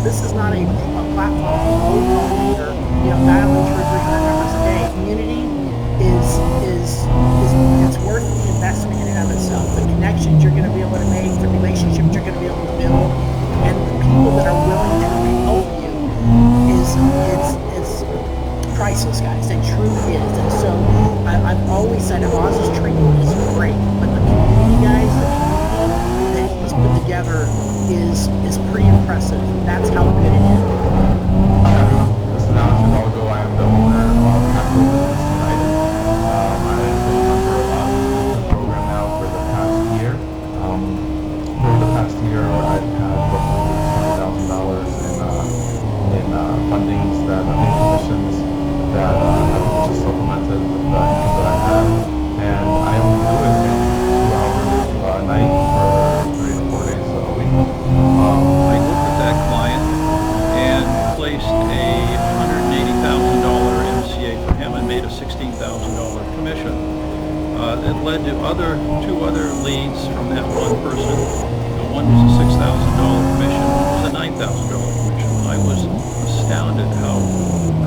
This is not a platform for road calling or battling 200 or 300 numbers a day. Community is it's worth the investment in and of itself. The connections you're going to be able to make, the relationships you're going to be able to build, and the people that are willing to help you is priceless, guys. It truly is. And so I've always said Oz's training is great, but the community, guys, the community that he's put together is pretty impressive. That's how good it is. Just an announcement, I'll go. I am the owner of Assetto Corsa. I've been under the program now for the past year. For the past year, I've had roughly $20,000 in fundings that in commissions that have just supplemented the income that I have, and I only do it in 2 hours a night for 3 to 4 days a week. I looked at that client and placed a $180,000 MCA for him and made a $16,000 commission. It led to two other leads from that one person. One was a $6,000 commission, one was a $9,000 commission. I was astounded how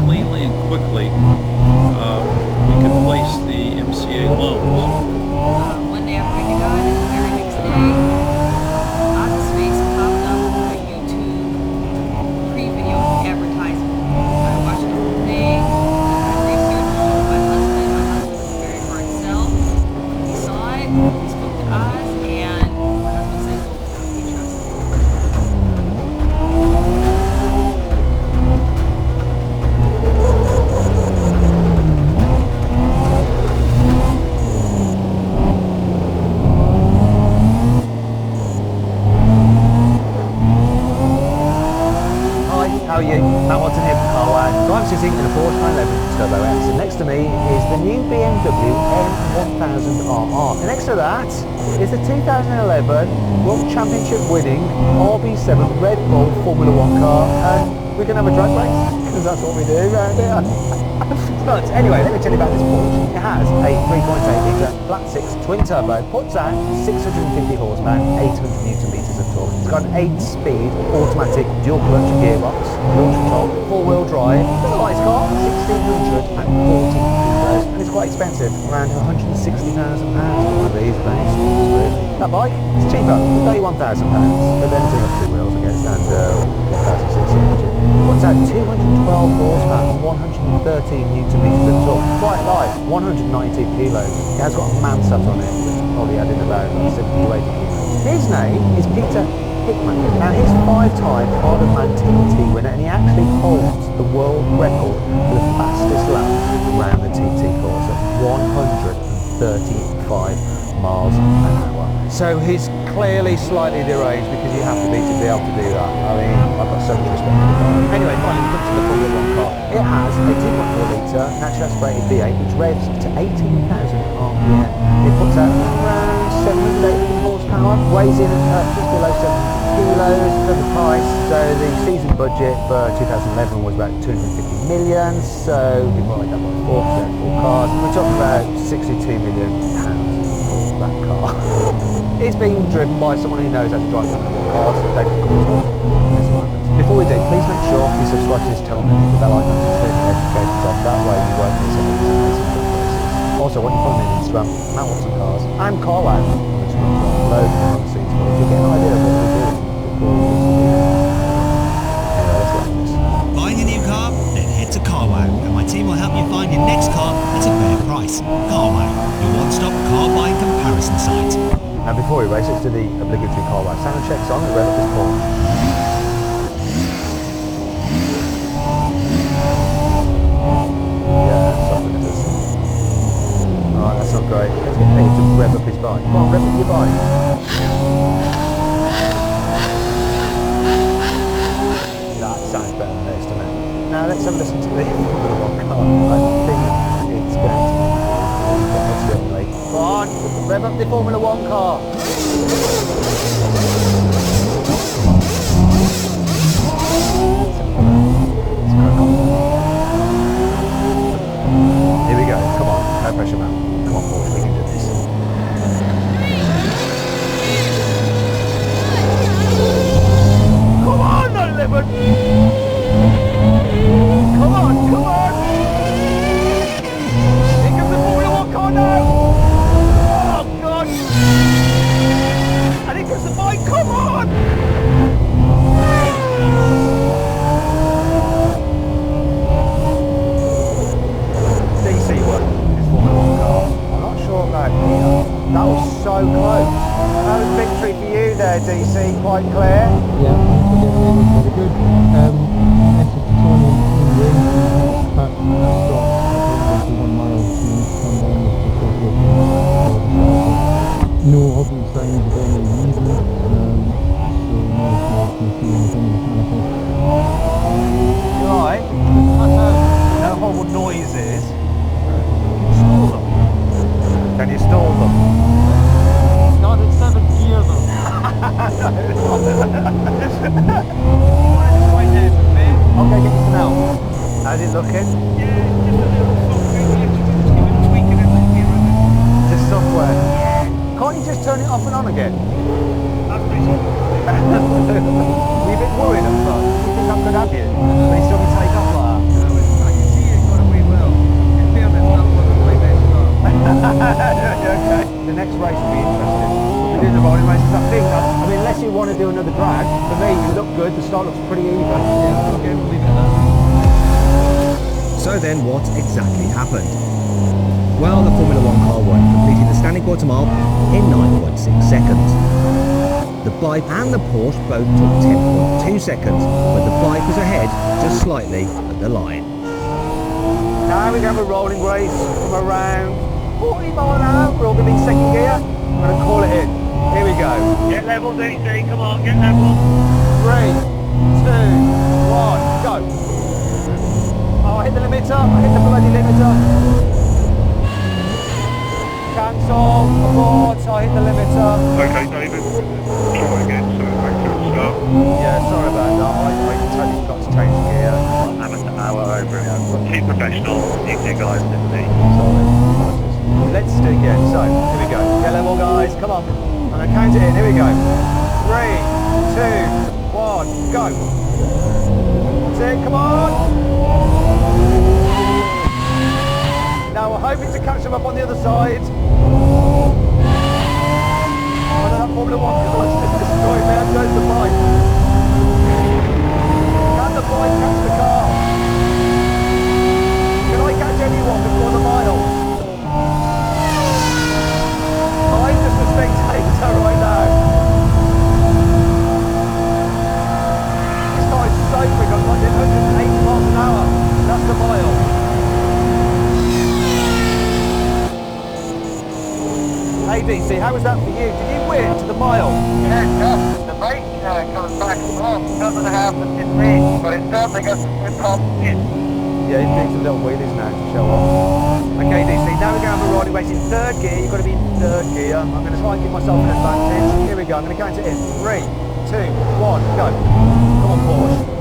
cleanly and quickly we could place the MCA loans. One day after I got it, the very next day, Oz's face popped up on a YouTube pre-video advertisement. I watched the whole thing, I researched my husband. My husband is a very hard sell. He saw it, he spoke to Oz, and my husband said, we trust him. How are you? Matt Watson here from Carwow. So I'm sitting in a Porsche 911 Turbo S, and next to me is the new BMW M1000RR. And next to that is the 2011 World Championship winning RB7 Red Bull Formula 1 car, and we're going to have a drag race, because that's what we do around here. But anyway, let me tell you about this Porsche. It has a 3.8 litre flat 6 twin turbo, puts out 650 horsepower, 800 newton meters of torque. It's got an 8-speed automatic dual clutch gearbox, launch control, 4-wheel drive. It's a nice car, 1,640 kilos, and it's quite expensive, around £160,000 for these days. That bike is cheaper, £31,000, but then it's got 2 wheels, I guess, and 1,600. Puts out 212 horsepower and 113 newton meters of torque. Quite light, 192 kilos. It has got a Mansat on it, probably added about 70 to 80 kilos. His name is Peter Hickman. Now he's 5-time Ironman TT winner, and he actually holds the world record for the fastest lap around the TT course at 135 miles an hour. So he's clearly slightly deranged, because you have to be able to do that. I mean, I've got so much respect for the car. Anyway, finally, we come to the Formula 1 car. It has a 2.4 litre naturally aspirated V8 which revs to 18,000 RPM. It puts out around 780 horsepower, weighs in at just below 7 kilos for the price. So the season budget for 2011 was about 250 million, so divide that by 4 full cars, we're talking about £62 million for that car. It's being driven by someone who knows how to drive cars. Before we do, please make sure you subscribe to this channel and hit the bell icon to turn your notifications on. That way you won't miss any of these amazing videos. Also, when you follow me on Instagram, Matt Watson Cars, I'm Carwow. I'm just going to load behind the scenes for you to get an idea of what we're doing before we get to the Anyway, let's get on this. Buying a new car? Then head to Carwow, and my team will help you find your next car at a fair price. Carwow, your one-stop car buying comparison site. Now before we race, let's do the obligatory Carwow sound checks on the rev of this Porsche. Yeah, something it is. Alright, that's not great. Let's get Dave to rev up his bike. Come on, rev up your bike. That sounds better than this, doesn't it? Now let's have a listen to the Formula 1 car. I think it's going to be Come on, rev up the Formula 1 car. Here we go, come on, no pressure man. Come on Porsche, we can do this. Come on, 911! Come on! DC one, this Formula 1 car. I'm not sure about here. That was so close. That was victory for you there, DC, quite clear. Yeah, thanks for getting in, very good. Exit to turn in ring, stop, 1 mile, come down with the no obvious signs of any reason, so no small anything mechanical. You alright? No horrible noises. Stall them. Can you stall them? Not in 7th gear though. Okay, get you some help. How's it looking? Just software. Can't you just turn it off and on again? Were you a bit worried at first? You think I could have you? But you still can take off like that? Okay. The next race will be interesting. We'll be doing the rolling races. I think, I mean, unless you want to do another drag, for me, you look good. The start looks pretty even. Yeah, okay, we'll leave it at that. So then what exactly happened? Well, the Formula 1 car won, completing the standing quarter mile in 9.6 seconds. The bike and the Porsche both took 10.2 seconds, but the bike was ahead just slightly at the line. Now we're going to have a rolling race from around 40 mile an hour. We're all going to be in second gear. I'm going to call it in. Here we go. Get level, DC, come on, get level. 3, 2, 1, go. Oh, I hit the limiter. I hit the bloody limiter. Cancel, abort, I hit the limiter. Okay, David, try again, so back to the start. Yeah, sorry about that. I totally forgot to change gear. Amateur hour over here. Team professional, you guys didn't need. Sorry. Let's do it again. So, here we go. Get level, guys. Come on. I'm going to count it in. Here we go. 3, 2, 1, go. That's it. Come on. Now we're hoping to catch them up on the other side. Oh, that Formula 1 car is just destroyed. There goes the bike. Can the bike catch the car? Can I catch anyone before the mile? I'm just a spectator right now. This car is so quick. I'm like 180 miles an hour. That's the mile. Hey DC, how was that for you? Did you win to the mile? Yeah, the bike comes back and forth, doesn't happen in me, but it certainly got some good competition. Yeah, he doing some little wheelies now to show off. Okay DC, now we're going to have a rolling race in third gear. You've got to be in third gear. I'm going to try and give myself an advantage. Here we go, I'm going to count it in. 3, 2, 1, go. Come on Porsche.